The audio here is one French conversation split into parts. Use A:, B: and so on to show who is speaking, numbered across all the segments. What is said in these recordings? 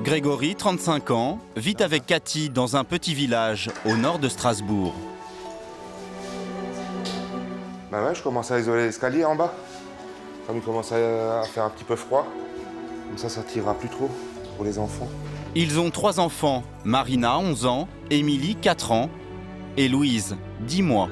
A: Grégory, 35 ans, vit avec Cathy dans un petit village au nord de Strasbourg.
B: Bah ouais, je commence à isoler l'escalier en bas. Comme il commence à faire un petit peu froid. Comme ça tirera plus trop pour les enfants.
A: Ils ont 3 enfants, Marina, 11 ans, Émilie, 4 ans, et Louise, 10 mois.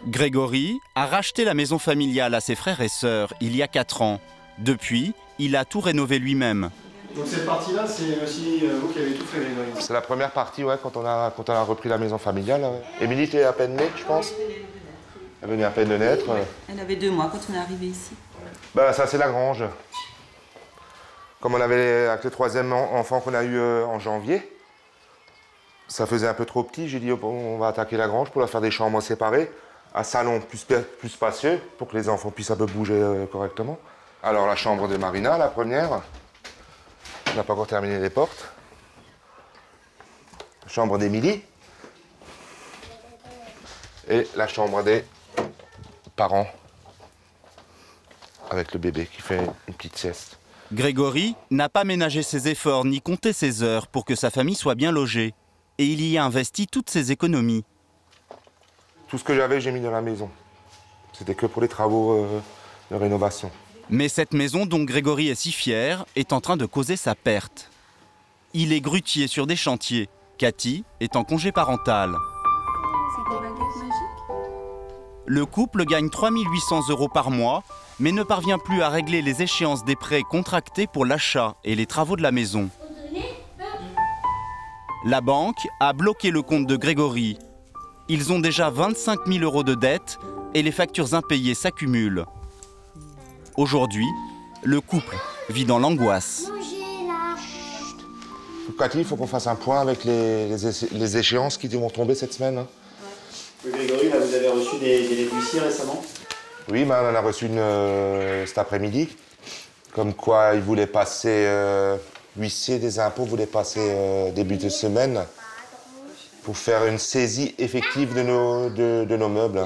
A: Grégory a racheté la maison familiale à ses frères et sœurs il y a 4 ans. Depuis, il a tout rénové lui-même.
C: Donc cette partie-là, c'est aussi vous qui avez tout fait, Grégory.
B: C'est la première partie, ouais, quand on a repris la maison familiale. Ouais. Émilie était à peine née, je pense. Elle venait à peine de naître.
D: Elle avait 2 mois quand on est arrivé ici.
B: Bah ça c'est la grange. Comme on avait avec le 3e enfant qu'on a eu en janvier, ça faisait un peu trop petit. J'ai dit on va attaquer la grange pour leur faire des chambres séparées, un salon plus spacieux pour que les enfants puissent un peu bouger correctement. Alors la chambre de Marina, la première, on n'a pas encore terminé les portes. Chambre d'Émilie et la chambre des parents avec le bébé qui fait une petite sieste.
A: Grégory n'a pas ménagé ses efforts ni compté ses heures pour que sa famille soit bien logée. Et il y a investi toutes ses économies.
B: Tout ce que j'avais, j'ai mis dans la maison. C'était que pour les travaux de rénovation.
A: Mais cette maison dont Grégory est si fier est en train de causer sa perte. Il est grutier sur des chantiers. Cathy est en congé parental.
D: C'est des baguettes magiques.
A: Le couple gagne 3 800 € par mois, mais ne parvient plus à régler les échéances des prêts contractés pour l'achat et les travaux de la maison. La banque a bloqué le compte de Grégory. Ils ont déjà 25 000 € de dettes et les factures impayées s'accumulent. Aujourd'hui, le couple vit dans l'angoisse.
B: Cathy, il faut qu'on fasse un point avec les échéances qui vont tomber cette semaine. Hein.
C: Oui, Grégory, là, vous avez reçu des lettres d'huissier récemment?
B: Oui, mais on en a reçu une cet après-midi. Comme quoi, ils voulaient passer, huissier des impôts voulait passer début de semaine pour faire une saisie effective de nos meubles.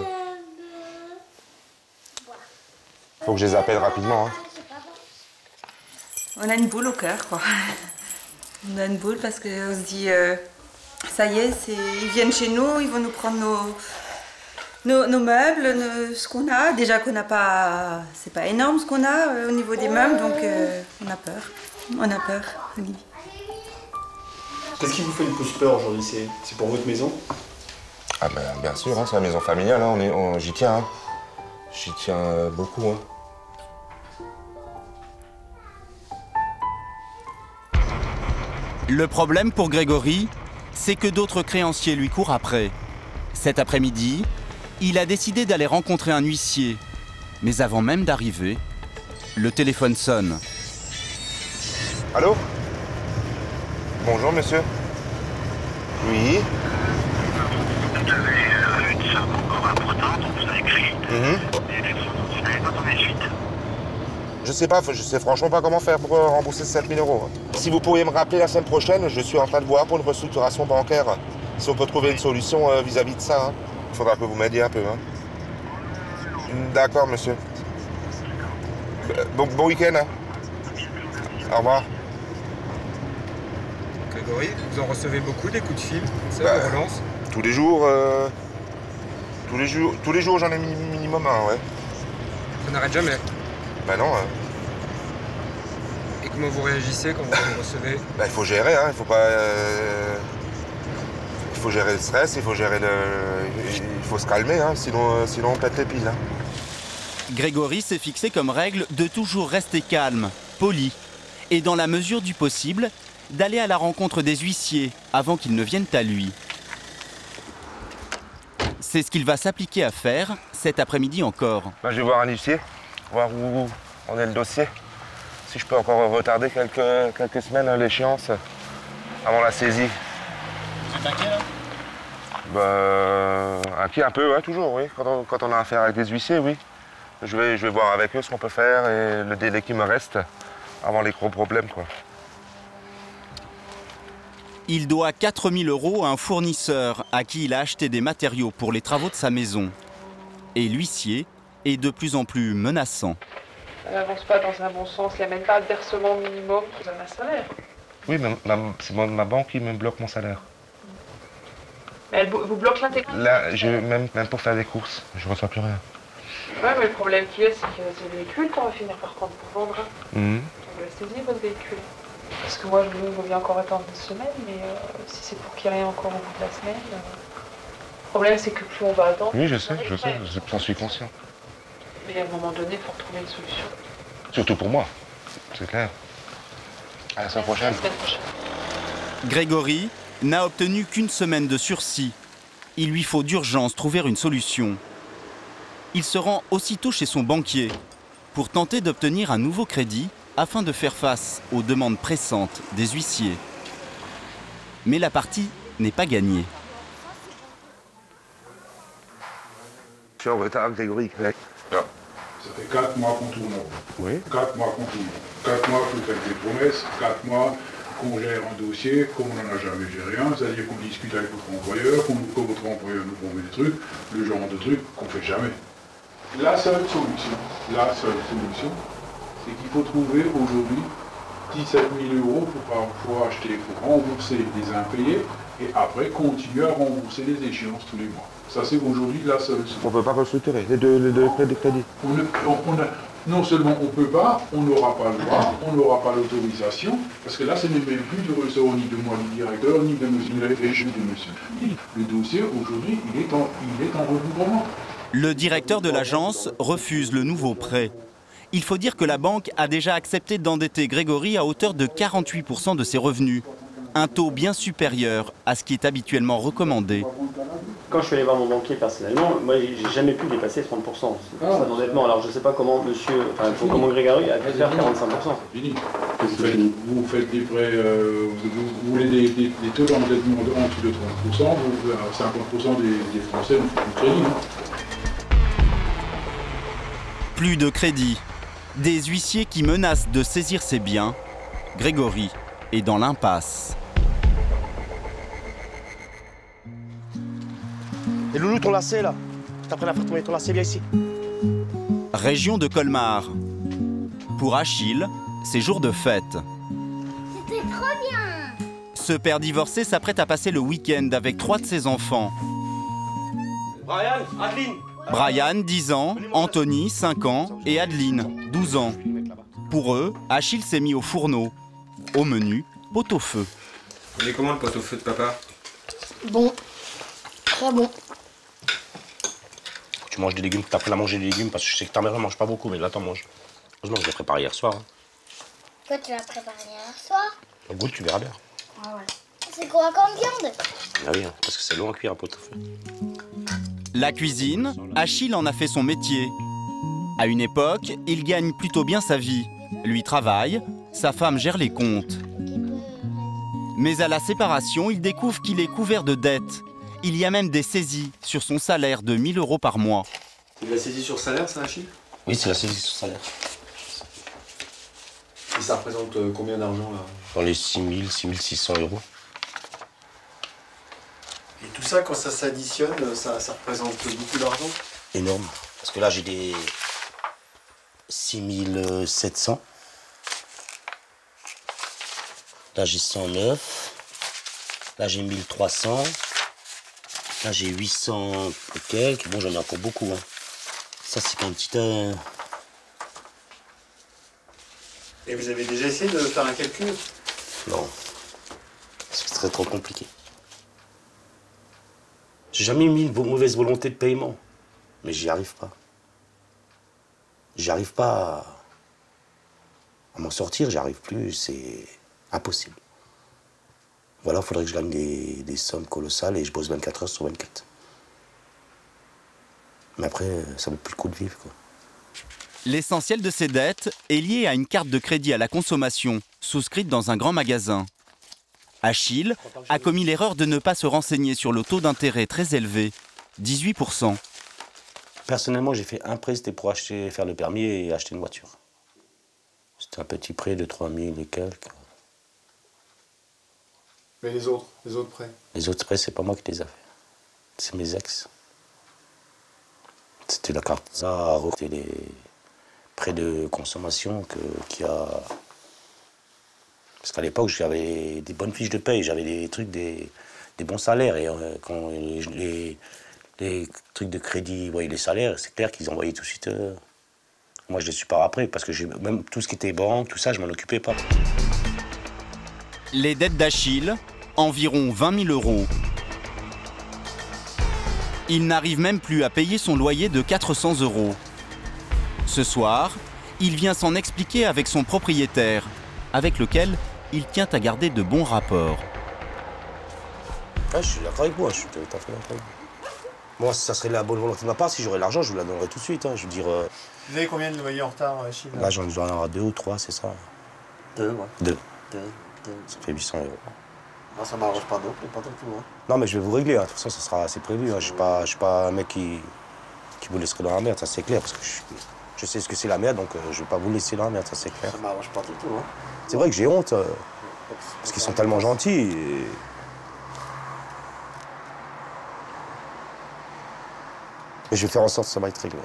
B: Faut que je les appelle rapidement. Hein.
D: On a une boule au cœur, quoi. On a une boule parce qu'on se dit, ça y est, ils viennent chez nous, ils vont nous prendre nos meubles, ce qu'on a. Déjà qu'on n'a pas, c'est pas énorme ce qu'on a au niveau des meubles, donc on a peur. On a peur, Olivier.
C: Qu'est-ce qui vous fait le plus peur aujourd'hui? C'est pour votre maison?
B: Ah ben, bien sûr, hein, c'est la maison familiale, hein, j'y tiens. Hein. J'y tiens beaucoup. Hein.
A: Le problème pour Grégory, c'est que d'autres créanciers lui courent après. Cet après-midi, il a décidé d'aller rencontrer un huissier. Mais avant même d'arriver, le téléphone sonne.
B: Allô? Bonjour, monsieur. Oui?
E: Vous avez une somme encore importante, on vous a écrit. Vous n'avez pas donné suite.
B: Je sais franchement pas comment faire pour rembourser 7 000 €. Si vous pourriez me rappeler la semaine prochaine, je suis en train de voir pour une restructuration bancaire. Si on peut trouver une solution vis-à-vis de ça. Hein. Il faudra que vous m'aidiez un peu. Hein. D'accord, monsieur. Bon week-end. Hein. Au revoir.
F: Grégory, vous en recevez beaucoup des coups de fil, comme ça, de relance?
B: Tous les jours, j'en ai minimum un, ouais.
F: Ça n'arrête jamais.
B: Ben non.
F: Et comment vous réagissez quand vous en recevez?
B: Ben, il faut gérer, hein. Il faut pas. Il faut gérer le stress, il faut se calmer, hein. Sinon on pète les piles. Hein.
A: Grégory s'est fixé comme règle de toujours rester calme, poli, et dans la mesure du possible, d'aller à la rencontre des huissiers avant qu'ils ne viennent à lui. C'est ce qu'il va s'appliquer à faire cet après-midi encore.
B: Ben, je vais voir un huissier, voir où en est le dossier. Si je peux encore retarder quelques semaines l'échéance avant la saisie.
C: Vous êtes inquiet là?
B: Inquiet un peu, ouais, toujours, oui. Quand on a affaire avec des huissiers, oui. Je vais voir avec eux ce qu'on peut faire et le délai qui me reste avant les gros problèmes, quoi.
A: Il doit 4 000 € à un fournisseur à qui il a acheté des matériaux pour les travaux de sa maison. Et l'huissier est de plus en plus menaçant.
G: Elle n'avance pas dans un bon sens, il n'y a même pas de versement minimum pour un salaire.
B: Oui, mais c'est ma banque qui me bloque mon salaire.
G: Mais elle vous bloque l'intégralité.
B: Là, même pour faire des courses, je ne reçois plus rien.
G: Ouais, mais le problème qu'il y a, c'est que c'est le véhicule qu'on va finir par prendre pour vendre. On va saisir votre véhicule. Parce que moi, je veux bien encore attendre une semaine, mais si c'est pour qu'il n'y ait rien encore au bout de la semaine... Le problème, c'est que plus on va attendre...
B: Oui, je sais, j'en suis conscient.
G: Mais à un moment donné, il faut retrouver une solution.
B: Surtout pour moi, c'est clair. À la semaine prochaine.
A: Grégory n'a obtenu qu'une semaine de sursis. Il lui faut d'urgence trouver une solution. Il se rend aussitôt chez son banquier pour tenter d'obtenir un nouveau crédit afin de faire face aux demandes pressantes des huissiers. Mais la partie n'est pas gagnée.
B: Je suis en retard, Grégory.
H: Ça fait 4 mois qu'on tourne.
B: Oui.
H: 4 mois qu'on tourne. 4 mois qu'on fait des promesses, 4 mois qu'on gère un dossier, qu'on n'en a jamais géré un, c'est-à-dire qu'on discute avec votre employeur, que votre employeur nous promet des trucs, le genre de trucs qu'on ne fait jamais. La seule solution, c'est qu'il faut trouver aujourd'hui 17 000 € pour acheter, pour rembourser les impayés et après continuer à rembourser les échéances tous les mois. Ça, c'est aujourd'hui la seule solution.
B: On ne peut pas restructurer les deux prêts de crédit.
H: Non seulement on ne peut pas, on n'aura pas le droit, on n'aura pas l'autorisation, parce que là, ce n'est même plus de ressort ni de moi, du directeur, ni de monsieur, ni de monsieur. Le dossier, aujourd'hui, il est en recouvrement.
A: Le directeur de l'agence refuse le nouveau prêt. Il faut dire que la banque a déjà accepté d'endetter Grégory à hauteur de 48% de ses revenus. Un taux bien supérieur à ce qui est habituellement recommandé.
C: Quand je suis allé voir mon banquier personnellement, moi j'ai jamais pu dépasser 30%. C'est pour ça d'endettement. Alors je sais pas comment comment Grégory a pu faire 45%.
H: Fini. Vous faites des prêts, vous voulez des taux d'endettement en dessous de 30%, 50% des Français ne font plus de crédit.
A: Plus de crédit. Des huissiers qui menacent de saisir ses biens. Grégory est dans l'impasse.
I: Et Loulou, ton lacet là, t'as pris la faire tomber ton lacet, viens ici.
A: Région de Colmar. Pour Achille, c'est jour de fête.
J: C'était trop bien.
A: Ce père divorcé s'apprête à passer le week-end avec 3 de ses enfants.
I: Brian, Adeline.
A: Brian, 10 ans, Anthony, 5 ans et Adeline, 12 ans. Pour eux, Achille s'est mis au fourneau. Au menu, pot-au-feu.
F: Il est comment le pot-au-feu de papa?
J: Bon. Très bon.
I: Tu manges des légumes, t'as appris à manger des légumes parce que je sais que ta mère ne mange pas beaucoup, mais là t'en manges. Heureusement que je l'ai préparé hier soir. Hein.
J: Toi, tu l'as préparé hier soir?
I: Au goût, tu verras bien.
J: Ah ouais. C'est quoi comme viande?
I: Ah oui, parce que c'est long à cuire un pot-au-feu.
A: La cuisine, Achille en a fait son métier. À une époque, il gagne plutôt bien sa vie. Lui travaille, sa femme gère les comptes. Mais à la séparation, il découvre qu'il est couvert de dettes. Il y a même des saisies sur son salaire de 1 000 € par mois.
C: C'est la saisie sur salaire, ça, Achille?
I: Oui, c'est la saisie sur salaire.
C: Et ça représente combien d'argent là?
I: Dans les 6 000, 6 600 €.
C: Et tout ça, quand ça s'additionne, ça représente beaucoup d'argent?
I: Énorme. Parce que là, j'ai des 6 700. Là, j'ai 109. Là, j'ai 1300. Là, j'ai 800 et quelques. Bon, j'en ai encore beaucoup. Hein. Ça, c'est un petit...
C: Et vous avez déjà essayé de faire un calcul?
I: Non. Ce serait trop compliqué. J'ai jamais mis une mauvaise volonté de paiement. Mais j'y arrive pas. J'arrive pas à m'en sortir, j'y arrive plus, c'est impossible. Voilà, il faudrait que je gagne des sommes colossales et je bosse 24 heures sur 24. Mais après, ça vaut plus le coup de vivre, quoi.
A: L'essentiel de ses dettes est lié à une carte de crédit à la consommation, souscrite dans un grand magasin. Achille a commis l'erreur de ne pas se renseigner sur le taux d'intérêt très élevé, 18%.
I: Personnellement, j'ai fait un prêt, c'était pour faire le permis et acheter une voiture. C'était un petit prêt de 3 000 et quelques.
C: Mais les autres prêts?
I: Les autres prêts, c'est pas moi qui les ai fait. C'est mes ex. C'était la carte. Ça, c'était les prêts de consommation qu'il y a. Parce qu'à l'époque, j'avais des bonnes fiches de paye, j'avais des trucs, des bons salaires. Et quand les trucs de crédit, voyaient les salaires, c'est clair qu'ils envoyaient tout de suite. Moi, je les suis pas après, parce que même tout ce qui était banque, tout ça, je m'en occupais pas.
A: Les dettes d'Achille, environ 20 000 €. Il n'arrive même plus à payer son loyer de 400 €. Ce soir, il vient s'en expliquer avec son propriétaire, avec lequel il tient à garder de bons rapports.
I: Ah, je suis d'accord avec moi, je suis tout à fait d'accord avec vous. Moi, ça serait la bonne volonté de ma part, si j'aurais l'argent, je vous la donnerais tout de suite. Hein. Je veux dire.
F: Vous avez combien de loyers en retard, Achille?
I: Là, j'en dois en avoir 2 ou 3, c'est ça?
K: 2, ouais.
I: 2.
K: 2.
I: Ça fait 800 €.
K: Moi, ça m'arrange pas non plus, pas du tout. Hein.
I: Non, mais je vais vous régler, hein. De toute façon, c'est prévu. Hein. Je suis pas un mec qui vous laisserait dans la merde, ça c'est clair, parce que je sais ce que c'est la merde, donc je vais pas vous laisser dans la merde, ça c'est clair.
K: Ça m'arrange pas du tout. Hein.
I: C'est vrai que j'ai honte, parce qu'ils sont tellement gentils. Et... Mais je vais faire en sorte que ça va être réglé.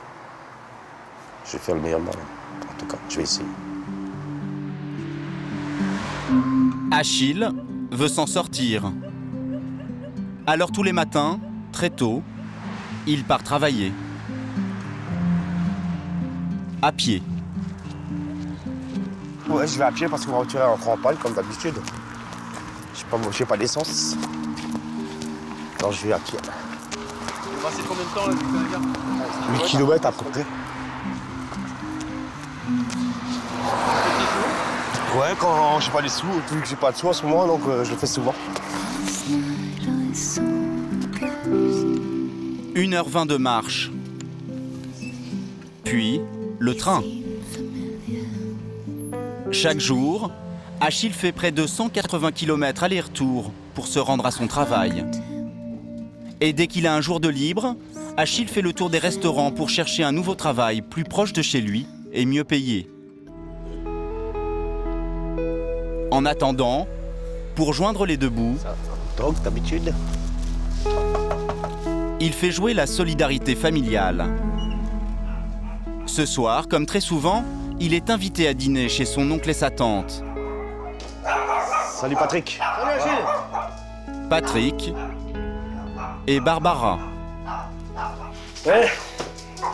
I: Je vais faire le meilleur mal, en tout cas, je vais essayer.
A: Achille veut s'en sortir. Alors tous les matins, très tôt, il part travailler. À pied.
I: Ouais, je vais à pied parce que ma voiture rentre en panne, comme d'habitude. J'ai pas d'essence. Alors je vais à pied.
F: Vous passez combien de temps là, depuis la gare?
I: 8 km à peu près. Ouais, quand j'ai pas les sous, vu que j'ai pas de sous en ce moment, donc je le fais souvent.
A: 1h20 de marche. Puis, le train. Chaque jour, Achille fait près de 180 km aller-retour pour se rendre à son travail. Et dès qu'il a un jour de libre, Achille fait le tour des restaurants pour chercher un nouveau travail plus proche de chez lui et mieux payé. En attendant, pour joindre les deux bouts,
I: Donc, d'habitude.
A: il fait jouer la solidarité familiale. Ce soir, comme très souvent, il est invité à dîner chez son oncle et sa tante.
I: Salut Patrick.
K: Salut Achille.
A: Patrick et Barbara.
K: Ouais,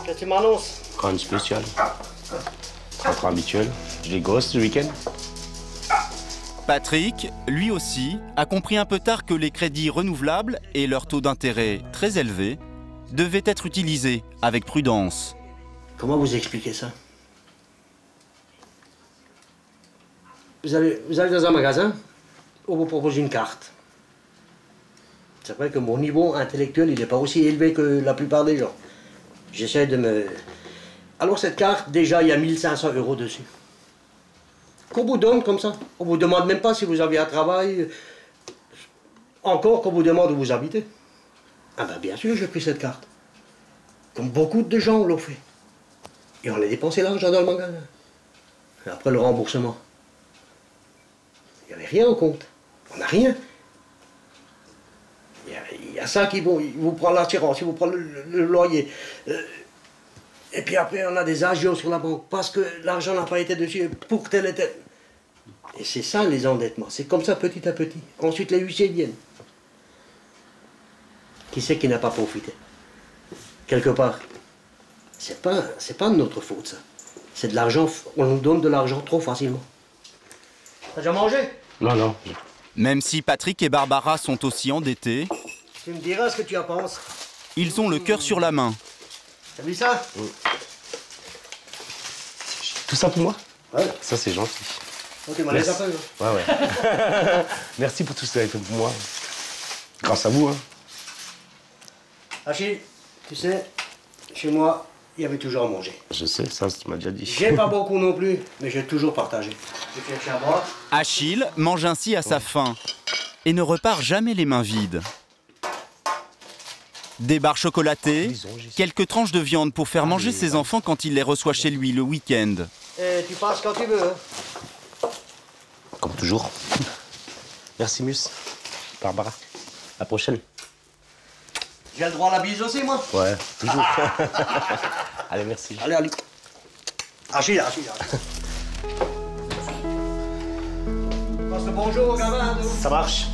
K: qu'est-ce que tu m'annonces?
I: Quand même spécial. Entre habituel. J'ai les gosses ce week-end.
A: Patrick, lui aussi, a compris un peu tard que les crédits renouvelables et leur taux d'intérêt très élevé devaient être utilisés avec prudence.
K: Comment vous expliquez ça? Vous allez dans un magasin, on vous propose une carte. C'est vrai que mon niveau intellectuel, il n'est pas aussi élevé que la plupart des gens. J'essaie de me... Alors cette carte, déjà, il y a 1500 € dessus. Qu'on vous donne comme ça. On vous demande même pas si vous avez un travail. Encore qu'on vous demande où vous habitez. Ah ben bien sûr, j'ai pris cette carte. Comme beaucoup de gens l'ont fait. Et on a dépensé l'argent dans le magasin. Et après le remboursement. Il n'y avait rien au compte. On n'a rien. Il y a ça qui vous prend l'assurance, il vous prend le loyer. Et puis après, on a des agios sur la banque parce que l'argent n'a pas été dessus pour tel et tel. Et c'est ça les endettements. C'est comme ça petit à petit. Ensuite, les huissiers viennent. Qui c'est qui n'a pas profité? Quelque part. C'est pas de notre faute, ça. C'est de l'argent. On nous donne de l'argent trop facilement. T'as déjà mangé?
I: Non, non.
A: Même si Patrick et Barbara sont aussi endettés,
K: Tu me diras ce que tu en penses.
A: ils ont le cœur sur la main.
K: T'as vu ça?
I: Tout ça pour moi?
K: Ouais.
I: Ça, c'est gentil.
K: Ok, m'en laisse un peu.
I: Ouais, ouais. Merci pour tout ce que vous avez fait pour moi. Grâce à vous, hein.
K: Achille, tu sais, chez moi, il y avait toujours à manger.
I: Je sais, ça, tu m'as déjà dit.
K: J'ai pas beaucoup non plus, mais j'ai toujours partagé. Tu cherches à boire?
A: Achille mange ainsi à sa faim et ne repart jamais les mains vides. Des barres chocolatées, quelques tranches de viande pour faire manger ses enfants quand il les reçoit chez lui le week-end.
K: Et tu passes quand tu veux, hein?
I: Comme toujours. Merci, Mus. Barbara. À la prochaine.
K: J'ai le droit à la bise aussi, moi?
I: Ouais, toujours. Allez, merci.
K: Allez, allez. Achille. Passe le bonjour, gamin.
I: Ça marche.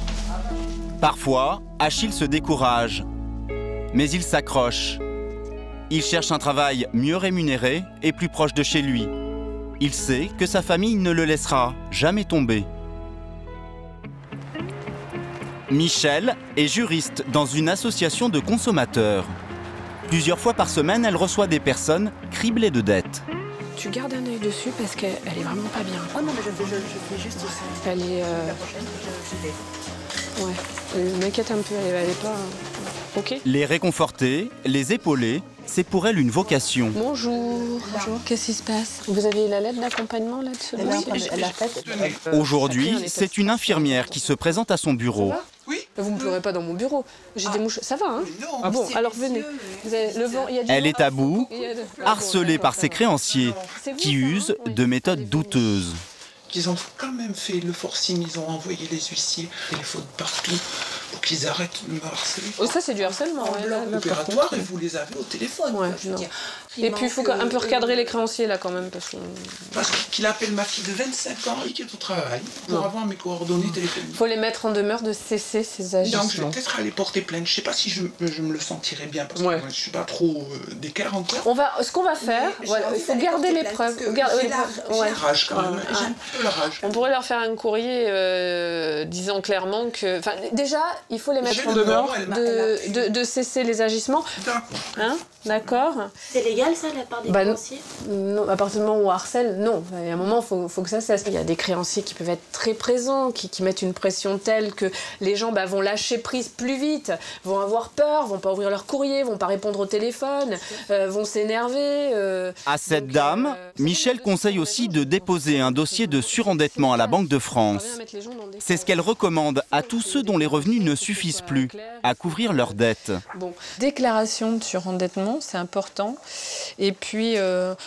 A: Parfois, Achille se décourage. Mais il s'accroche. Il cherche un travail mieux rémunéré et plus proche de chez lui. Il sait que sa famille ne le laissera jamais tomber. Michel est juriste dans une association de consommateurs. Plusieurs fois par semaine, elle reçoit des personnes criblées de dettes.
G: Tu gardes un œil dessus parce qu'elle est vraiment pas bien.
L: Oh non, mais je fais juste ça.
G: Elle est...
L: La prochaine, je vais.
G: Ouais, elle m'inquiète un peu, elle est pas... Ok.
A: Les réconforter, les épauler, c'est pour elle une vocation.
G: Bonjour. Bonjour, qu'est-ce qui se passe? Vous avez la lettre d'accompagnement là-dessus?
L: Elle l'a faite.
A: Aujourd'hui, c'est une infirmière qui se présente à son bureau.
G: Oui. Vous me pleurez pas dans mon bureau. J'ai des mouches. Ça va, hein? Ah bon, alors venez. Vous avez le vent, il y a du
A: Elle
G: vent.
A: est à bout, harcelée par ses créanciers qui usent de méthodes douteuses.
M: Ils ont quand même fait le forcing, ils ont envoyé les huissiers, téléphones partout pour qu'ils arrêtent de me harceler.
G: Oh, ça c'est du harcèlement.
M: En bloc opératoire et vous les avez au téléphone.
G: Ouais, non. Et puis il faut un peu recadrer les créanciers là quand même
M: parce qu'il appelle ma fille de 25 ans et qui est au travail pour avoir mes coordonnées téléphoniques.
G: Il faut les mettre en demeure de cesser ces agissements.
M: Donc je vais peut-être aller porter plainte. Je sais pas si je me le sentirais bien parce que moi, je suis pas trop d'écart encore.
G: Ce qu'on va faire, voilà, il faut garder les preuves.
M: J'ai la rage quand même. J'ai un peu la rage.
G: On pourrait leur faire un courrier disant clairement que... Déjà, il faut les mettre en demeure de cesser les agissements. Hein, d'accord.
L: C'est légal ça, la part des créanciers?
G: Non, à partir du moment où on harcèle, non. Il y a un moment, il faut que ça cesse. Il y a des créanciers qui peuvent être très présents, qui mettent une pression telle que les gens vont lâcher prise plus vite, vont avoir peur, vont pas ouvrir leur courrier, vont pas répondre au téléphone, vont s'énerver.
A: À cette dame, Michel conseille aussi de déposer un dossier de surendettement à la Banque de France. C'est ce qu'elle recommande à tous ceux dont les revenus ne suffisent plus à couvrir leurs dettes.
G: Bon, déclaration de surendettement, c'est important. Et puis...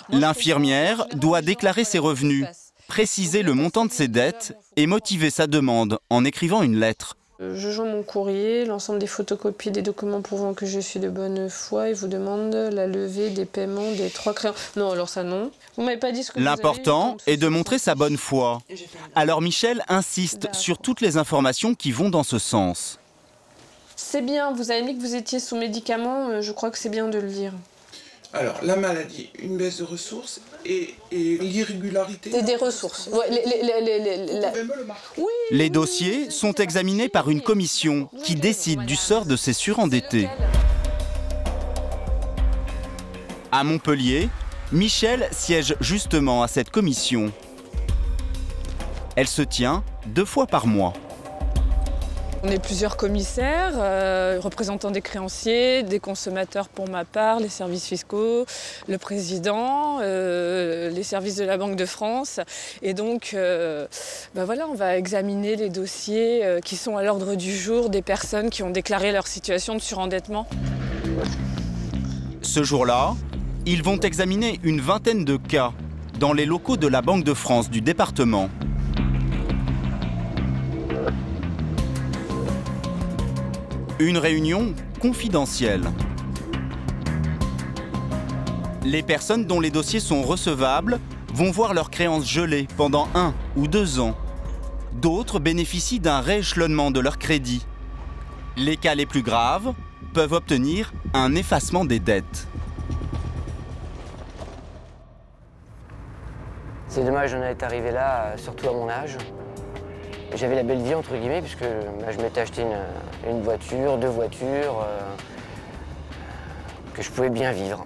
A: L'infirmière doit déclarer ses revenus, préciser le montant de ses dettes et motiver sa demande en écrivant une lettre.
G: Je joins mon courrier, l'ensemble des photocopies des documents prouvant que je suis de bonne foi et vous demande la levée des paiements des 3 créanciers. Non, alors ça non. Vous m'avez pas dit ce que
A: L'important est de montrer sa bonne foi. Alors Michel insiste sur toutes les informations qui vont dans ce sens.
G: C'est bien, vous avez mis que vous étiez sous médicaments, je crois que c'est bien de le dire.
M: Alors, la maladie, une baisse de ressources et l'irrégularité...
G: Et des ressources. Ouais,
M: Oui.
A: Les dossiers sont examinés par une commission qui décide du sort de ces surendettés. À Montpellier, Michel siège justement à cette commission. Elle se tient 2 fois par mois.
G: On est plusieurs commissaires, représentants des créanciers, des consommateurs pour ma part, les services fiscaux, le président, les services de la Banque de France. Et donc, voilà, on va examiner les dossiers qui sont à l'ordre du jour des personnes qui ont déclaré leur situation de surendettement.
A: Ce jour-là, ils vont examiner une vingtaine de cas dans les locaux de la Banque de France du département. Une réunion confidentielle. Les personnes dont les dossiers sont recevables vont voir leurs créances gelées pendant 1 ou 2 ans. D'autres bénéficient d'un rééchelonnement de leur crédit. Les cas les plus graves peuvent obtenir un effacement des dettes.
N: C'est dommage d'en être arrivé là, surtout à mon âge. J'avais la belle vie, entre guillemets, puisque je m'étais acheté une voiture, 2 voitures, que je pouvais bien vivre.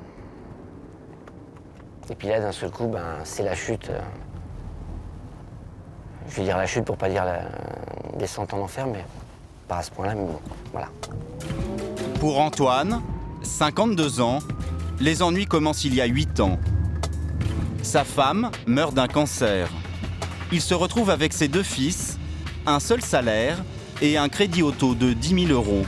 N: Et puis là, d'un seul coup, c'est la chute. Je vais dire la chute pour pas dire la descente en enfer, mais pas à ce point-là, mais bon, voilà.
A: Pour Antoine, 52 ans, les ennuis commencent il y a 8 ans. Sa femme meurt d'un cancer. Il se retrouve avec ses 2 fils, un seul salaire et un crédit auto de 10 000 €.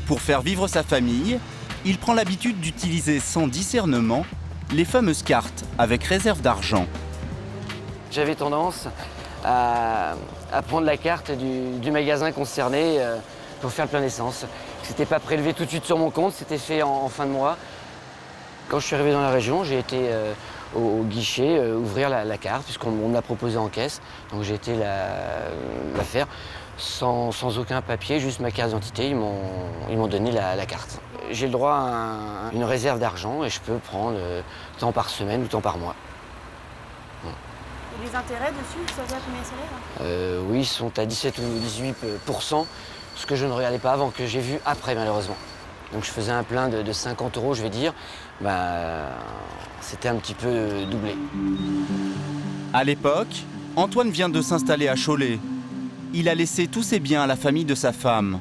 A: Pour faire vivre sa famille, il prend l'habitude d'utiliser sans discernement les fameuses cartes avec réserve d'argent.
N: J'avais tendance à prendre la carte du magasin concerné pour faire le plein d'essence. C'était pas prélevé tout de suite sur mon compte, c'était fait en fin de mois. Quand je suis arrivé dans la région, j'ai été au guichet ouvrir la carte, puisqu'on me l'a proposé en caisse. Donc j'ai été la faire sans aucun papier, juste ma carte d'identité. Ils m'ont donné la carte. J'ai le droit à une réserve d'argent et je peux prendre tant par semaine ou tant par mois.
L: Et les intérêts dessus, ça va combien salaire?
N: Oui, ils sont à 17 ou 18%, ce que je ne regardais pas avant, que j'ai vu après malheureusement. Donc je faisais un plein de 50 €, je vais dire. C'était un petit peu doublé.
A: À l'époque, Antoine vient de s'installer à Cholet. Il a laissé tous ses biens à la famille de sa femme.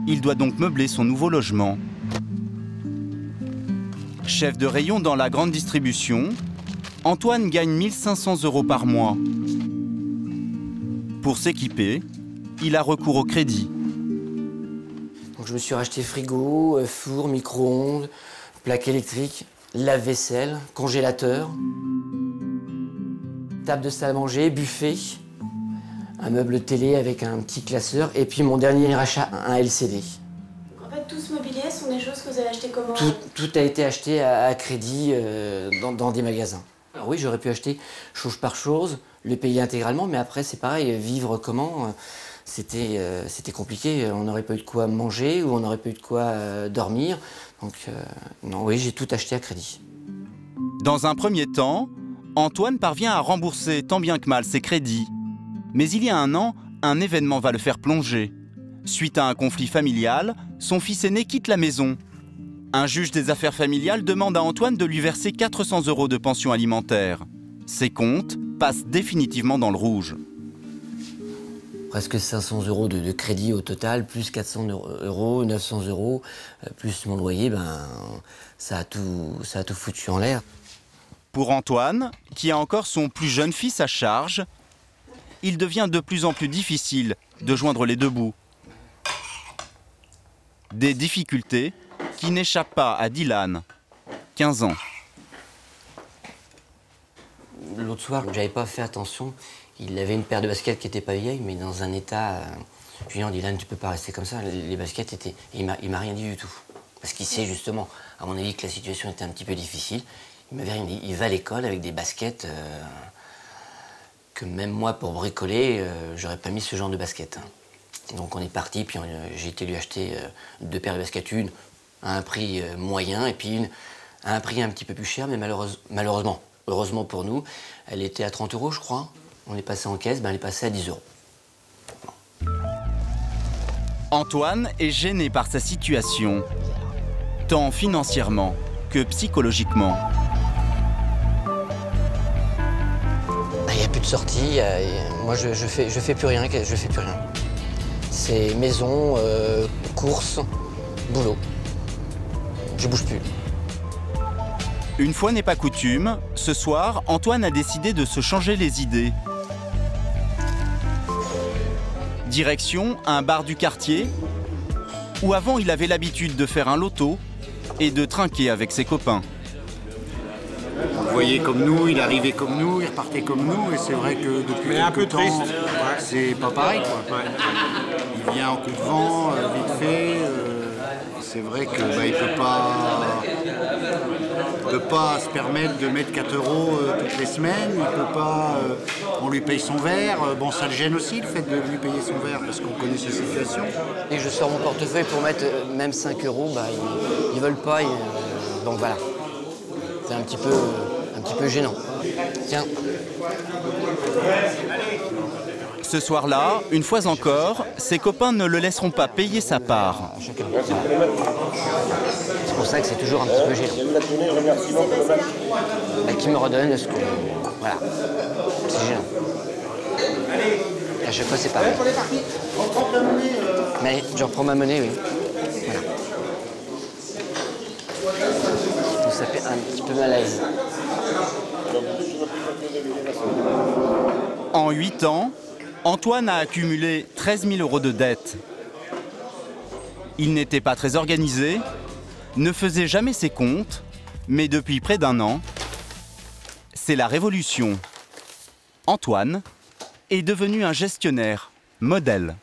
A: Il doit donc meubler son nouveau logement. Chef de rayon dans la grande distribution, Antoine gagne 1 500 € par mois. Pour s'équiper, il a recours au crédit.
N: Donc je me suis racheté frigo, four, micro-ondes, plaque électrique, lave-vaisselle, congélateur, table de salle à manger, buffet, un meuble télé avec un petit classeur et puis mon dernier rachat, un LCD.
L: En fait, tout ce mobilier sont des choses que vous avez achetées comment?
N: Tout a été acheté à crédit dans des magasins. Alors oui, j'aurais pu acheter chose par chose, le payer intégralement, mais après c'est pareil, vivre comment c'était compliqué. On n'aurait pas eu de quoi manger ou on n'aurait pas eu de quoi dormir. Donc non, oui, j'ai tout acheté à crédit.
A: Dans un premier temps, Antoine parvient à rembourser tant bien que mal ses crédits. Mais il y a un an, un événement va le faire plonger. Suite à un conflit familial, son fils aîné quitte la maison. Un juge des affaires familiales demande à Antoine de lui verser 400 € de pension alimentaire. Ses comptes passent définitivement dans le rouge.
N: Presque 500 € de crédit au total, plus 400 €, 900 €, plus mon loyer, ça a tout foutu en l'air.
A: Pour Antoine, qui a encore son plus jeune fils à charge, il devient de plus en plus difficile de joindre les deux bouts. Des difficultés qui n'échappent pas à Dylan, 15 ans.
N: L'autre soir, j'avais pas fait attention. Il avait une paire de baskets qui était pas vieille, mais dans un état... Je lui ai dit, Dylan, tu peux pas rester comme ça. Les baskets étaient... Il m'a rien dit du tout. Parce qu'il sait justement, à mon avis, que la situation était un petit peu difficile. Il m'avait rien dit. Il va à l'école avec des baskets que même moi, pour bricoler, j'aurais pas mis ce genre de baskets. Donc on est parti, puis j'ai été lui acheter 2 paires de baskets, une à un prix moyen, et puis une à un prix un petit peu plus cher, mais malheureusement, heureusement pour nous, elle était à 30 €, je crois. On est passé en caisse, elle est passée à 10 €. Bon.
A: Antoine est gêné par sa situation, tant financièrement que psychologiquement.
N: Il n'y a plus de sortie, moi je fais plus rien, C'est maison, courses, boulot. Je bouge plus.
A: Une fois n'est pas coutume, ce soir, Antoine a décidé de se changer les idées. Direction un bar du quartier, où avant il avait l'habitude de faire un loto et de trinquer avec ses copains.
O: Vous voyez comme nous, il arrivait comme nous, il repartait comme nous, et c'est vrai que depuis quelques temps, c'est pas pareil, quoi. Il vient en coup de vent, vite fait. C'est vrai qu'il ne peut pas se permettre de mettre 4 € toutes les semaines. Il peut pas. On lui paye son verre. Bon, ça le gêne aussi le fait de lui payer son verre parce qu'on connaît sa situation.
N: Et je sors mon portefeuille pour mettre même 5 €, ils veulent pas. Donc voilà. C'est un petit peu gênant. Tiens.
A: Ce soir-là, une fois encore, ses copains ne le laisseront pas payer sa part.
N: C'est pour ça que c'est toujours un petit peu gênant. Qui me redonne ce que... Voilà. C'est gênant. À chaque fois, c'est pareil. Mais je reprends ma monnaie, oui. Voilà. Donc ça fait un petit peu malaise.
A: En 8 ans, Antoine a accumulé 13 000 € de dettes. Il n'était pas très organisé, ne faisait jamais ses comptes, mais depuis près d'1 an, c'est la révolution. Antoine est devenu un gestionnaire modèle.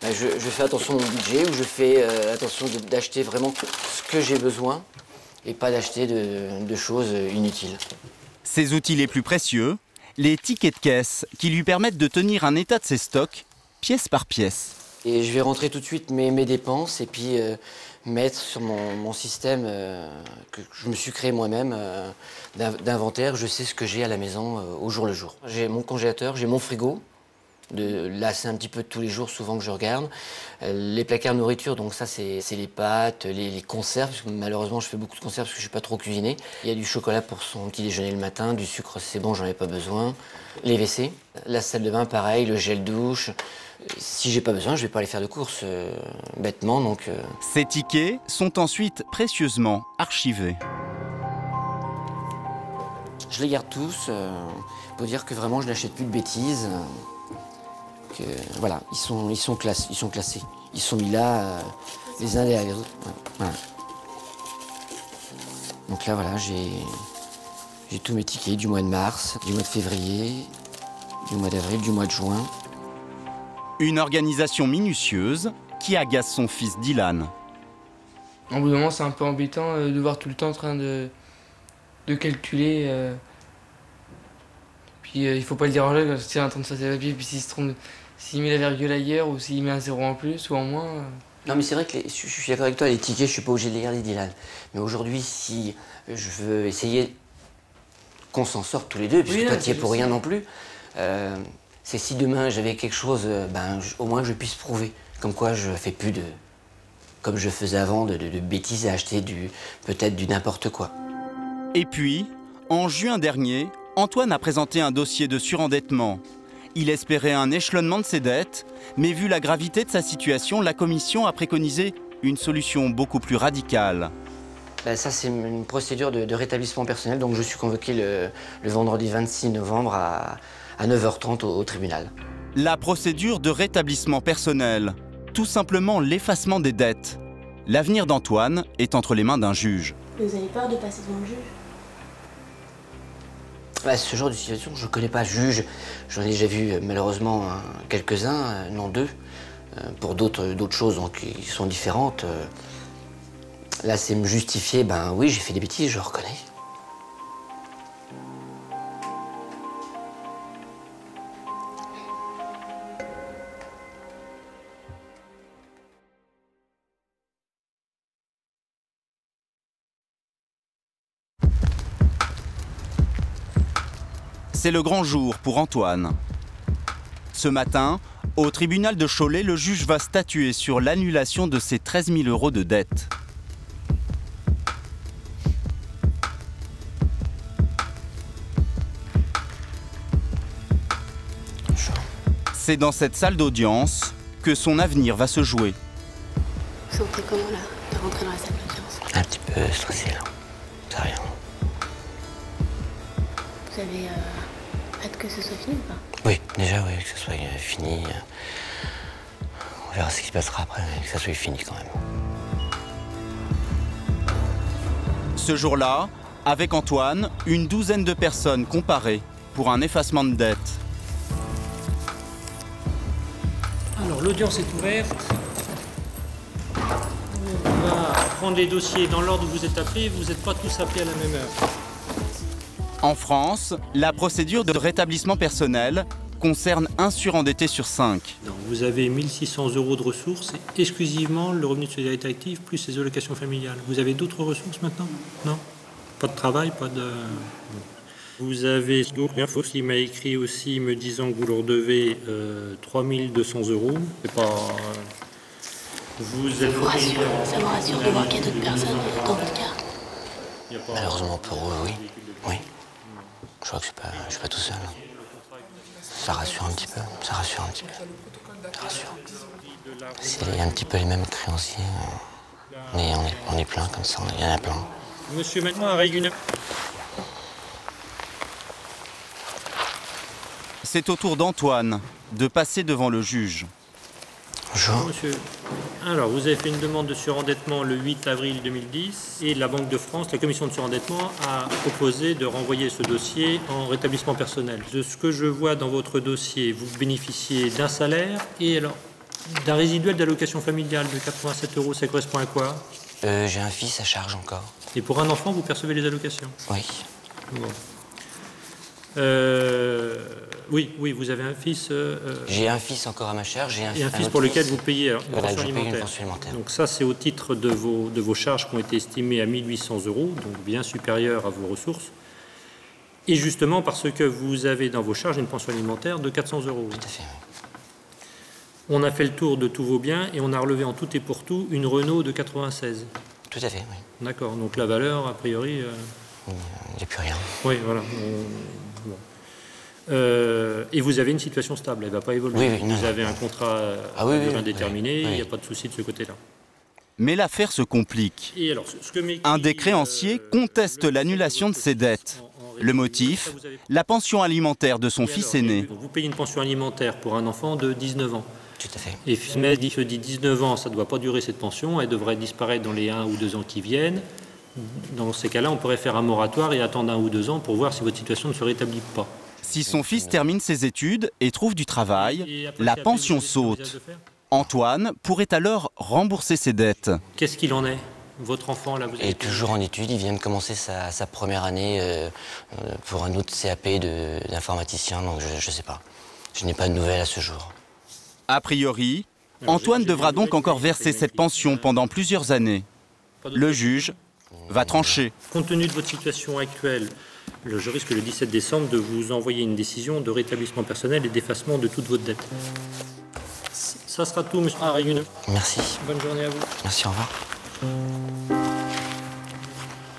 N: Je fais attention à mon budget, ou je fais attention d'acheter vraiment ce que j'ai besoin et pas d'acheter de choses inutiles.
A: Ses outils les plus précieux, les tickets de caisse qui lui permettent de tenir un état de ses stocks, pièce par pièce.
N: Et je vais rentrer tout de suite mes dépenses et puis mettre sur mon système que je me suis créé moi-même d'inventaire. Je sais ce que j'ai à la maison au jour le jour. J'ai mon congélateur, j'ai mon frigo. Là, c'est un petit peu tous les jours, souvent que je regarde. Les placards nourriture, donc ça, c'est les pâtes, les conserves. Parce que malheureusement, je fais beaucoup de conserves parce que je ne suis pas trop cuisiné. Il y a du chocolat pour son petit déjeuner le matin, du sucre, c'est bon, j'en ai pas besoin. Les WC, la salle de bain, pareil, le gel douche. Si j'ai pas besoin, je vais pas aller faire de courses bêtement, donc...
A: Ces tickets sont ensuite précieusement archivés.
N: Je les garde tous pour dire que vraiment, je n'achète plus de bêtises. Voilà, ils sont classés. Ils sont mis là, les uns derrière les autres. Voilà. Donc là, voilà, j'ai tous mes tickets du mois de mars, du mois de février, du mois d'avril, du mois de juin.
A: Une organisation minutieuse qui agace son fils Dylan.
P: Au bout d'un moment, c'est un peu embêtant de voir tout le temps en train de calculer. Puis il faut pas le déranger quand il est en train de sortir le papier, puis s'il se trompe, s'il met la virgule ailleurs ou s'il met un 0 en plus ou en moins.
N: Non mais c'est vrai que je suis d'accord avec toi, les tickets, je suis pas obligé de les garder, Dylan. Mais aujourd'hui, si je veux essayer qu'on s'en sorte tous les deux, puisque toi t'y es pour rien non plus, c'est si demain j'avais quelque chose, au moins que je puisse prouver. Comme quoi je fais plus comme je faisais avant, de bêtises à acheter peut-être du n'importe quoi.
A: Et puis, en juin dernier, Antoine a présenté un dossier de surendettement. Il espérait un échelonnement de ses dettes, mais vu la gravité de sa situation, la commission a préconisé une solution beaucoup plus radicale.
N: Ça, c'est une procédure de rétablissement personnel, donc je suis convoqué le vendredi 26 novembre à 9h30 au tribunal.
A: La procédure de rétablissement personnel, tout simplement l'effacement des dettes. L'avenir d'Antoine est entre les mains d'un juge.
L: Vous avez peur de passer devant le juge ?
N: Ce genre de situation, je ne connais pas juge. J'en ai déjà vu malheureusement quelques-uns, non deux, pour d'autres choses donc, qui sont différentes. Là, c'est me justifier, oui, j'ai fait des bêtises, je le reconnais.
A: C'est le grand jour pour Antoine. Ce matin, au tribunal de Cholet, le juge va statuer sur l'annulation de ses 13 000 € de dette. C'est dans cette salle d'audience que son avenir va se jouer.
L: Vous sentez comment là, de rentrer dans la salle d'audience?
N: Un petit peu stressé là, c'est rien.
L: Vous avez hâte que ce soit fini ou pas?
N: Oui, déjà oui, que ce soit fini. On verra ce qui se passera après, mais que ça soit fini quand même.
A: Ce jour-là, avec Antoine, une douzaine de personnes comparées pour un effacement de dette.
Q: Alors, l'audience est ouverte. On va prendre les dossiers dans l'ordre où vous êtes appelés. Vous n'êtes pas tous appelés à la même heure.
A: En France, la procédure de rétablissement personnel concerne un surendetté sur 5.
Q: Donc, vous avez 1 600 € de ressources, et exclusivement le revenu de solidarité active plus les allocations familiales. Vous avez d'autres ressources maintenant? Non? Pas de travail, pas de... Vous avez qui m'a écrit aussi me disant que vous leur devez 3 200 €. C'est pas... Vous êtes...
L: Ça vous rassure de voir qu'il y a d'autres personnes dans votre cas?
N: Malheureusement pour eux, oui. Oui. Je crois que je suis pas tout seul. Ça rassure un petit peu. Ça rassure un petit peu. Ça rassure. C'est un petit peu les mêmes créanciers. Mais on est plein comme ça, il y en a plein.
Q: Monsieur, maintenant, un régulier.
A: C'est au tour d'Antoine de passer devant le juge.
N: Bonjour.
Q: Monsieur, alors vous avez fait une demande de surendettement le 8 avril 2010 et la Banque de France, la commission de surendettement, a proposé de renvoyer ce dossier en rétablissement personnel. De ce que je vois dans votre dossier, vous bénéficiez d'un salaire et alors D'un résiduel d'allocation familiale de 87 €, ça correspond à quoi?
N: J'ai un fils à charge encore.
Q: Et pour un enfant, vous percevez les allocations?
N: Oui.
Q: Bon. Oui, vous avez un fils...
N: J'ai un fils encore à ma charge.
Q: Et un fils pour lequel vous payez une
N: voilà,
Q: pension alimentaire.
N: Une pension alimentaire.
Q: Donc ça, c'est au titre de vos charges qui ont été estimées à 1 800 €, donc bien supérieures à vos ressources. Et justement parce que vous avez dans vos charges une pension alimentaire de 400 €.
N: Tout à fait, oui.
Q: On a fait le tour de tous vos biens et on a relevé en tout et pour tout une Renault de 96.
N: Tout à fait, oui.
Q: D'accord, donc la valeur, a priori...
N: Il n'y a plus rien.
Q: Oui, voilà. Bon. Et vous avez une situation stable, elle ne va pas évoluer.
N: Oui,
Q: vous avez un contrat à durée indéterminée, il n'y a pas de souci de ce côté-là.
A: Mais l'affaire se complique.
Q: Et alors,
A: un des créanciers conteste l'annulation de ses dettes. Le motif, la pension alimentaire de son fils aîné.
Q: Vous payez une pension alimentaire pour un enfant de 19 ans.
N: Tout à fait.
Q: Et mais dit 19 ans, ça ne doit pas durer cette pension, elle devrait disparaître dans les 1 ou 2 ans qui viennent. Dans ces cas-là, on pourrait faire un moratoire et attendre 1 ou 2 ans pour voir si votre situation ne se rétablit pas.
A: Si son fils termine ses études et trouve du travail, la pension saute. Antoine pourrait alors rembourser ses dettes.
Q: Qu'est-ce qu'il en est, votre enfant là, vous
N: est toujours en études, il vient de commencer sa première année pour un autre CAP d'informaticien, donc je ne sais pas. Je n'ai pas de nouvelles à ce jour.
A: A priori, Antoine devra donc encore verser cette pension pendant plusieurs années. Le juge va trancher.
Q: Compte tenu de votre situation actuelle, je risque le 17 décembre de vous envoyer une décision de rétablissement personnel et d'effacement de toute votre dette. Ça sera tout, monsieur Réunionneux.
N: Merci.
Q: Bonne journée à vous.
N: Merci, au revoir.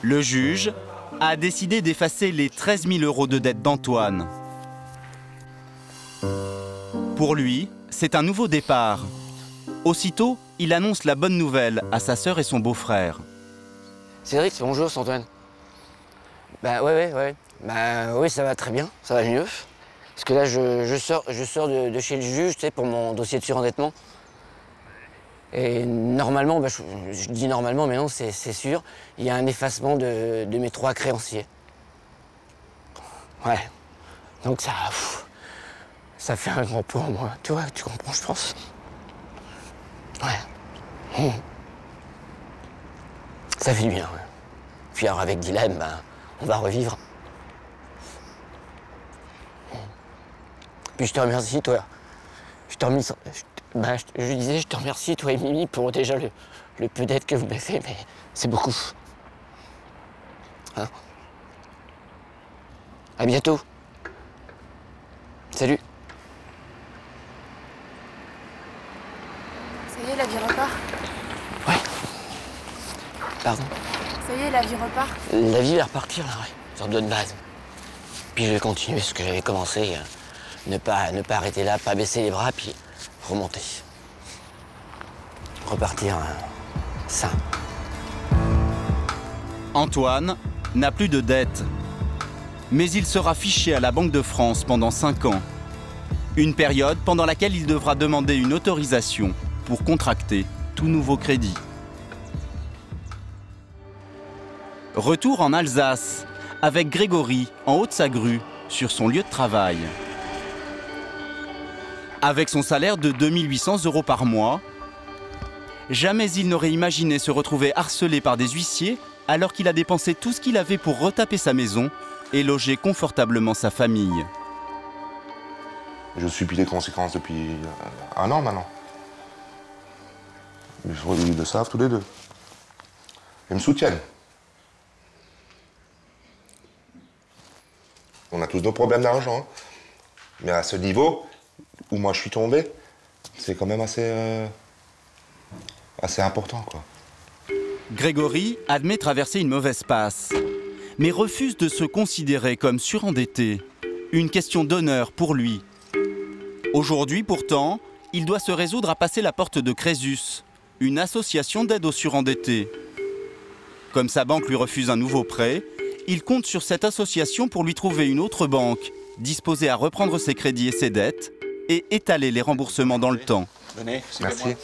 A: Le juge a décidé d'effacer les 13 000 € de dette d'Antoine. Pour lui, c'est un nouveau départ. Aussitôt, il annonce la bonne nouvelle à sa sœur et son beau-frère.
N: Cédric, bonjour, c'est Antoine. Bah ouais. Bah oui, ça va très bien, ça va mieux. Parce que là, je sors de chez le juge, tu sais, pour mon dossier de surendettement. Et normalement, bah, je dis normalement, mais non, c'est sûr, il y a un effacement de mes 3 créanciers. Ouais. Donc ça fait un grand pot en moi. Tu vois, tu comprends, je pense. Ouais. Ça fait du bien, ouais. Puis alors avec Dylan, ben, on va revivre. Puis je te remercie, toi. Je disais, je te remercie, toi et Mimi, pour déjà le peu d'aide que vous m'avez fait, mais c'est beaucoup. Hein? À bientôt. Salut.
L: Ça y est, la vie repart.
N: Ouais. Pardon?
L: Ça y est, la vie repart.
N: La vie va repartir, là, ouais. Sur de bonnes bases. Puis je vais continuer ce que j'avais commencé. Ne pas arrêter là, pas baisser les bras, puis remonter. Repartir sain.
A: Antoine n'a plus de dette. Mais il sera fiché à la Banque de France pendant 5 ans. Une période pendant laquelle il devra demander une autorisation pour contracter tout nouveau crédit. Retour en Alsace, avec Grégory, en Haute-Sagrue, sur son lieu de travail. Avec son salaire de 2 800 € par mois, jamais il n'aurait imaginé se retrouver harcelé par des huissiers alors qu'il a dépensé tout ce qu'il avait pour retaper sa maison et loger confortablement sa famille.
B: Je subis les conséquences depuis 1 an maintenant. Ils le savent tous les deux. Ils me soutiennent. On a tous nos problèmes d'argent. Hein. Mais à ce niveau où moi je suis tombé, c'est quand même assez important, quoi.
A: Grégory admet traverser une mauvaise passe, mais refuse de se considérer comme surendetté. Une question d'honneur pour lui. Aujourd'hui, pourtant, il doit se résoudre à passer la porte de Crésus, une association d'aide aux surendettés. Comme sa banque lui refuse un nouveau prêt, il compte sur cette association pour lui trouver une autre banque, disposée à reprendre ses crédits et ses dettes, et étaler les remboursements dans le temps.
B: Merci.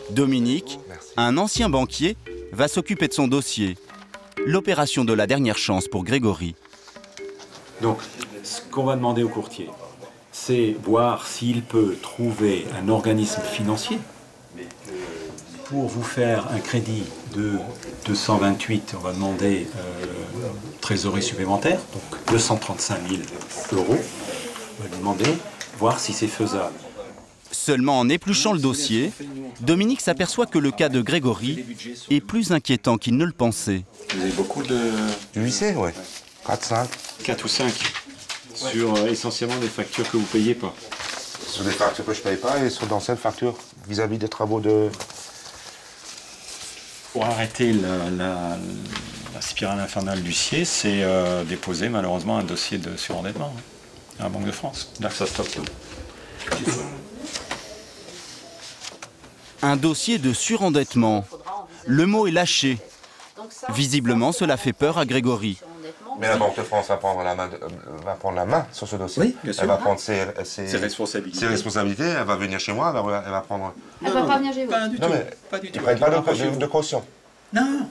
A: Dominique, un ancien banquier, va s'occuper de son dossier. L'opération de la dernière chance pour Grégory.
R: Donc, ce qu'on va demander au courtier, c'est voir s'il peut trouver un organisme financier pour vous faire un crédit de 228, on va demander trésorerie supplémentaire, donc 235 000 €. On va lui demander, voir si c'est faisable.
A: Seulement en épluchant le dossier, Dominique s'aperçoit que le cas de Grégory est plus inquiétant qu'il ne le pensait.
R: Vous avez beaucoup de...
B: Huissiers, oui. 4, 5.
R: 4 ou 5 sur essentiellement des factures que vous ne payez pas.
B: Sur des factures que je ne paye pas et sur d'anciennes factures vis-à-vis des travaux de...
R: Pour arrêter la spirale infernale d'huissier, c'est déposer malheureusement un dossier de surendettement à la Banque de France. Là, ça stoppe tout.
A: Un dossier de surendettement. Le mot est lâché. Visiblement, cela fait peur à Grégory.
B: Mais la Banque de France va prendre la main sur ce dossier.
R: Oui, bien sûr.
B: Elle va prendre ses
R: responsabilités.
B: Elle va venir chez moi, elle va prendre...
L: Elle va pas venir chez vous.
R: Pas du tout. Pas du tout.
B: Ils ne prennent pas de caution.
R: Non.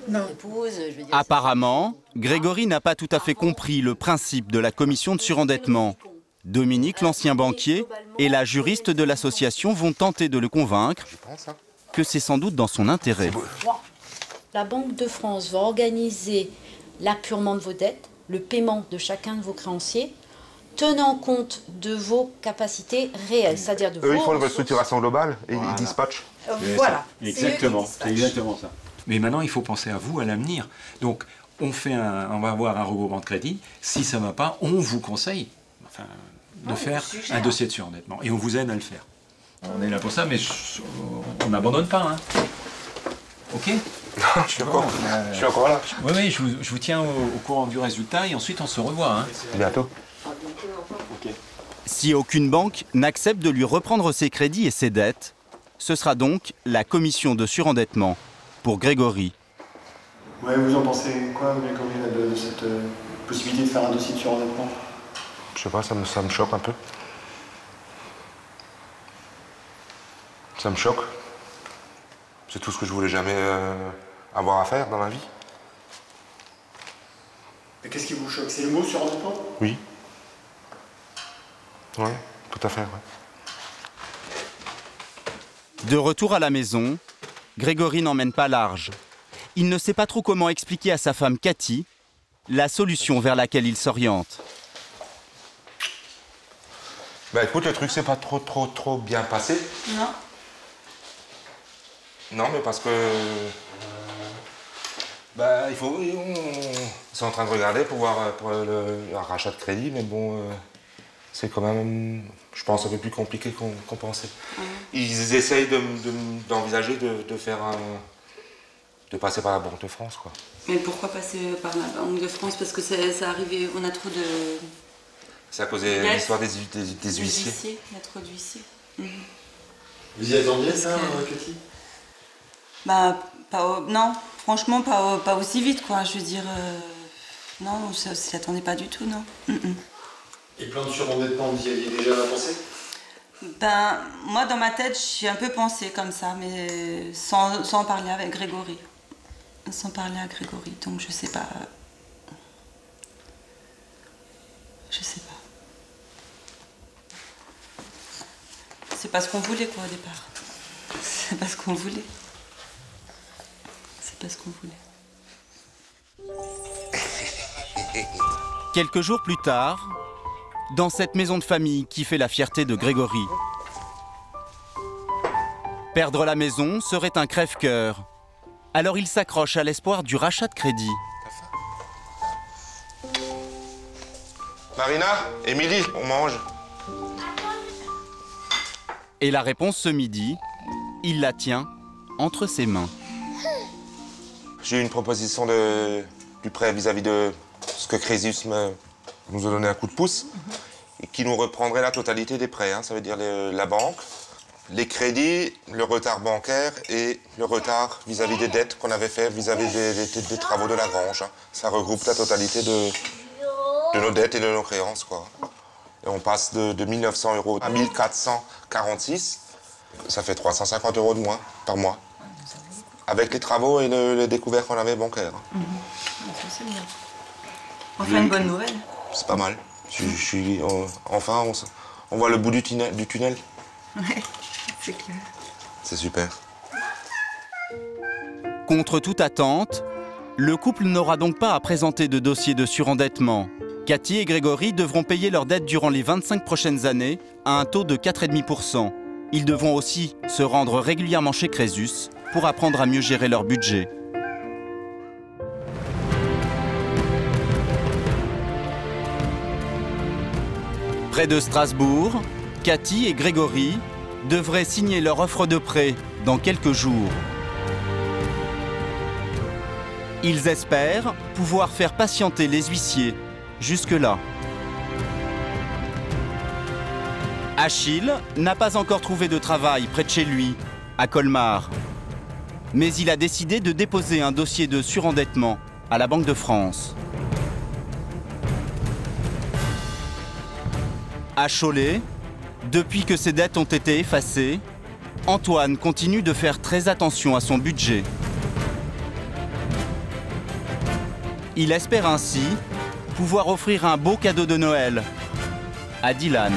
A: Apparemment, Grégory n'a pas tout à fait compris le principe de la commission de surendettement. Dominique, l'ancien banquier, et la juriste de l'association vont tenter de le convaincre que c'est sans doute dans son intérêt.
S: La Banque de France va organiser l'appurement de vos dettes, le paiement de chacun de vos créanciers, tenant compte de vos capacités réelles, c'est-à-dire de vos
B: Eux, ils font une
S: ressources.
B: restructuration globale et ils dispatchent.
S: Voilà.
R: Exactement, c'est exactement ça. Mais maintenant, il faut penser à vous, à l'avenir. Donc, on va avoir un regroupement de crédit. Si ça ne va pas, on vous conseille de faire un dossier de surendettement. Et on vous aide à le faire. On est là pour ça, mais on n'abandonne pas. Hein. OK?
B: Je suis encore là.
R: Oui, je vous tiens au courant du résultat et ensuite on se revoit. Hein.
B: Bientôt.
R: OK.
A: Si aucune banque n'accepte de lui reprendre ses crédits et ses dettes, ce sera donc la commission de surendettement pour Grégory.
C: Ouais, vous en pensez quoi, Grégory, de cette possibilité de faire un dossier de surendettement?
B: Je sais pas, ça me choque un peu. Ça me choque. C'est tout ce que je voulais jamais avoir à faire dans la vie.
C: Et qu'est-ce qui vous choque? C'est le mot surendettement?
B: Oui. Oui, tout à fait, ouais.
A: De retour à la maison, Grégory n'emmène pas large. Il ne sait pas trop comment expliquer à sa femme Cathy la solution vers laquelle il s'oriente.
B: Bah écoute, le truc s'est pas trop bien passé.
D: Non.
B: Non, mais parce que... Bah, il faut... C'est en train de regarder pour voir pour le rachat de crédit, mais bon... c'est quand même, je pense, un peu plus compliqué qu'on pensait. Ils essayent d'envisager de faire de passer par la Banque de France, quoi.
D: Mais pourquoi passer par la Banque de France? Parce que ça arrivé, on a trop de...
B: C'est à cause de l'histoire des huissiers.
D: Il y a trop d'huissiers.
C: Vous y attendiez ça, Cathy?
D: Bah, non, franchement, pas aussi vite, quoi. Je veux dire, non, on s'y attendait pas du tout, non.
C: Et plan de surendettement, vous y aviez déjà pensé?
D: Ben, moi, dans ma tête, j'ai un peu pensé comme ça, mais sans parler avec Grégory. Sans parler à Grégory, donc je sais pas. Je sais pas. C'est pas ce qu'on voulait, quoi, au départ. C'est pas ce qu'on voulait. C'est pas ce qu'on voulait.
A: Quelques jours plus tard, dans cette maison de famille qui fait la fierté de Grégory, perdre la maison serait un crève-cœur. Alors il s'accroche à l'espoir du rachat de crédit.
B: Marina, Émilie, on mange.
A: Et la réponse ce midi, il la tient entre ses mains.
B: J'ai eu une proposition du prêt vis-à-vis de ce que Crésus nous a donné un coup de pouce et qui nous reprendrait la totalité des prêts. Hein. Ça veut dire la banque, les crédits, le retard bancaire et le retard vis-à-vis des dettes qu'on avait fait vis-à-vis des travaux de la grange. Hein. Ça regroupe la totalité de nos dettes et de nos créances, quoi. Et on passe de 1 900 € à 1 446. Ça fait 350 € de moins par mois. Avec les travaux et les découvertes qu'on avait bancaires.
D: Ça, c'est bien. Enfin, une bonne nouvelle.
B: C'est pas mal. Enfin, On voit le bout du tunnel.
D: Ouais, c'est clair.
B: C'est super.
A: Contre toute attente, le couple n'aura donc pas à présenter de dossier de surendettement. Cathy et Grégory devront payer leurs dettes durant les 25 prochaines années à un taux de 4,5%. Ils devront aussi se rendre régulièrement chez Crésus pour apprendre à mieux gérer leur budget. Près de Strasbourg, Cathy et Grégory devraient signer leur offre de prêt dans quelques jours. Ils espèrent pouvoir faire patienter les huissiers jusque-là. Achille n'a pas encore trouvé de travail près de chez lui, à Colmar. Mais il a décidé de déposer un dossier de surendettement à la Banque de France. À Cholet, depuis que ses dettes ont été effacées, Antoine continue de faire très attention à son budget. Il espère ainsi pouvoir offrir un beau cadeau de Noël à Dylan.